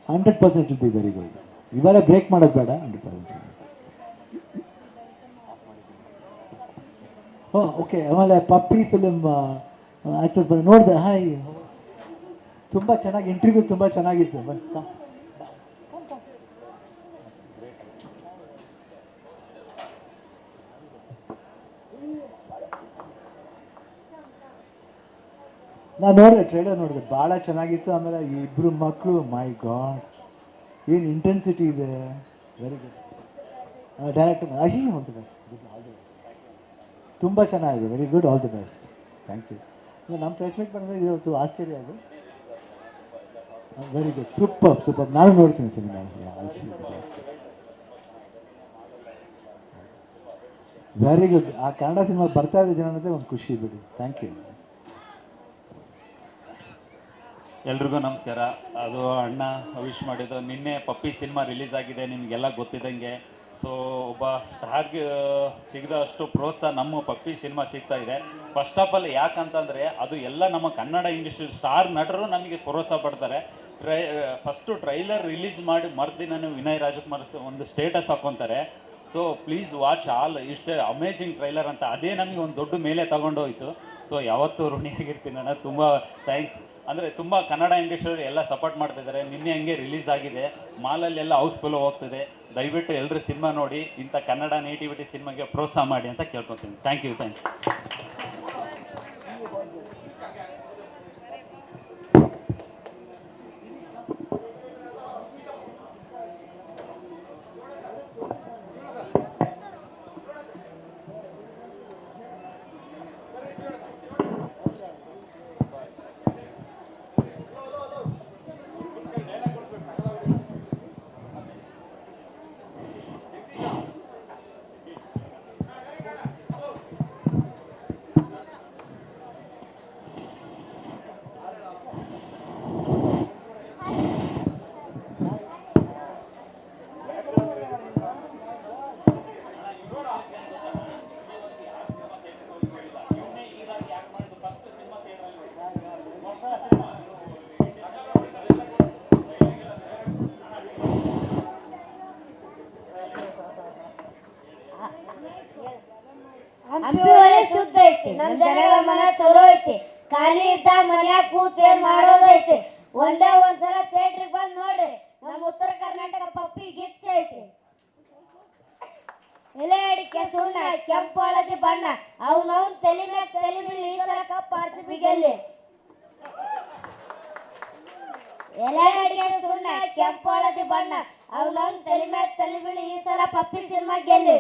100% will be very good. ಇವಾಗ break ಮಾಡೋದು ಬೇಡ. 100%. ಹಾಂ ಓಕೆ. ಆಮೇಲೆ ಪಪ್ಪಿ ಫಿಲಮ್ ಆ್ಯಕ್ಟರ್ಸ್ ಬಂದು ನೋಡಿದೆ. ಹಾಯ್, ತುಂಬ ಚೆನ್ನಾಗಿ ಇಂಟರ್ವ್ಯೂ ತುಂಬ ಚೆನ್ನಾಗಿತ್ತು. ನಾನು ನೋಡಿದೆ, ಟ್ರೇಲರ್ ನೋಡಿದೆ, ಭಾಳ ಚೆನ್ನಾಗಿತ್ತು. ಆಮೇಲೆ ಈ ಇಬ್ಬರು ಮಕ್ಕಳು, ಮೈ ಗಾಡ್, ಏನು ಇಂಟೆನ್ಸಿಟಿ ಇದೆ. Very good. Director all the best. ತುಂಬ ಚೆನ್ನಾಗಿದೆ. Very good, all the best. Thank you. ನಮ್ಮ ಪ್ರೆಸ್ ಮೀಟ್ ಮಾಡಿದ್ರೆ ಇವತ್ತು ಆಶ್ಚರ್ಯ ಅದು. Very good, super super. ನಾನು ನೋಡ್ತೀನಿ ಸಿನಿಮಾ. Very good. ಆ ಕನ್ನಡ ಸಿನಿಮಾ ಬರ್ತಾ ಇದೆ ಜನ ಅನ್ನೋದೇ ಒಂದು ಖುಷಿ ಬಿಡಿ. Thank you. ಎಲ್ರಿಗೂ ನಮಸ್ಕಾರ. ಅದು ಅಣ್ಣ ವಿಶ್ ಮಾಡಿದ್ದು. ನಿನ್ನೆ ಪಪ್ಪಿ ಸಿನಿಮಾ ರಿಲೀಸ್ ಆಗಿದೆ, ನಿಮಗೆಲ್ಲ ಗೊತ್ತಿದ್ದಂಗೆ. ಸೊ ಒಬ್ಬ ಸ್ಟಾರ್ಗೆ ಸಿಗದಷ್ಟು ಪ್ರೋತ್ಸಾಹ ನಮ್ಮ ಪಪ್ಪಿ ಸಿನಿಮಾ ಸಿಗ್ತಾ ಇದೆ. ಫಸ್ಟ್ ಆಫ್ ಆಲ್ ಯಾಕಂತಂದರೆ ಅದು ಎಲ್ಲ ನಮ್ಮ ಕನ್ನಡ ಇಂಡಸ್ಟ್ರಿ ಸ್ಟಾರ್ ನಟರು ನಮಗೆ ಪ್ರೋತ್ಸಾಹ ಪಡ್ತಾರೆ. ಫಸ್ಟು ಟ್ರೈಲರ್ ರಿಲೀಸ್ ಮಾಡಿ ಮರುದಿನ ವಿನಯ್ ರಾಜಕುಮಾರ್ ಒಂದು ಸ್ಟೇಟಸ್ ಹಾಕ್ಕೊತಾರೆ. So please watch all, it's a amazing trailer ಅಂತ. ಅದೇ ನಮಗೆ ಒಂದು ದೊಡ್ಡ ಮೇಲೆ ತಗೊಂಡೋಯ್ತು. ಸೊ ಯಾವತ್ತೂ ಋಣಿಯಾಗಿರ್ತೀನಿ ನಾನು. ತುಂಬ ಥ್ಯಾಂಕ್ಸ್. ಅಂದರೆ ತುಂಬ ಕನ್ನಡ ಇಂಡಸ್ಟ್ರಿಯಲ್ಲಿ ಎಲ್ಲ ಸಪೋರ್ಟ್ ಮಾಡ್ತಿದ್ದಾರೆ. ನಿನ್ನೆ ಹಂಗೆ ರಿಲೀಸ್ ಆಗಿದೆ, ಮಾಲಲ್ಲೆಲ್ಲ ಹೌಸ್ಫುಲ್ ಹೋಗ್ತಿದೆ. ದಯವಿಟ್ಟು ಎಲ್ಲರೂ ಸಿನಿಮಾ ನೋಡಿ ಇಂಥ ಕನ್ನಡ ನೇಟಿವಿಟಿ ಸಿನಿಮಾಗೆ ಪ್ರೋತ್ಸಾಹ ಮಾಡಿ ಅಂತ ಕೇಳ್ಕೊತೀನಿ. Thank you. ಹಂಪಿ ಒಳ್ಳೆ ಶುದ್ಧ ಐತಿ, ನಮ್ ಜನಗಳ ಮನ ಚಲೋ ಐತಿ. ಖಾಲಿ ಇದ್ದ ಮನ್ಯಾಗ ಕೂತ್ ಏನ್ ಮಾಡೋದೈತಿ. ಒಂದೇ ಒಂದ್ಸಲ ಥಿಯೇಟ್ರಿಗೆ ಬಂದ್ ನೋಡ್ರಿ, ನಮ್ಮ ಉತ್ತರ ಕರ್ನಾಟಕ ಪಪ್ಪಿ ಗಿಚ್ಚ ಐತಿ. ಎಲೆ ಅಡಿಕೆ ಸುಣ್ಣ, ಕೆಂಪು ಹಳದಿ ಬಣ್ಣ, ಅವನವನ್ ತಲೆ ಮ್ಯಾಗ ತಲೆ ಬೀಳಿ ಈ ಸಲ ಕಪ್ ಆರ್ಸಿ ಬಿಗಲ್ಲಿ. ಎಲೆ ಅಡಿಕೆ ಸುಣ್ಣ, ಕೆಂಪು ಹಳದಿ ಬಣ್ಣ, ಅವನವನ್ ತಲೆ ಮ್ಯಾಗ ತಲೆ ಬೀಳಿ ಈ ಸಲ ಪಪ್ಪಿ ಸಿನಿಮಾ ಗೆಲ್ಲಿ.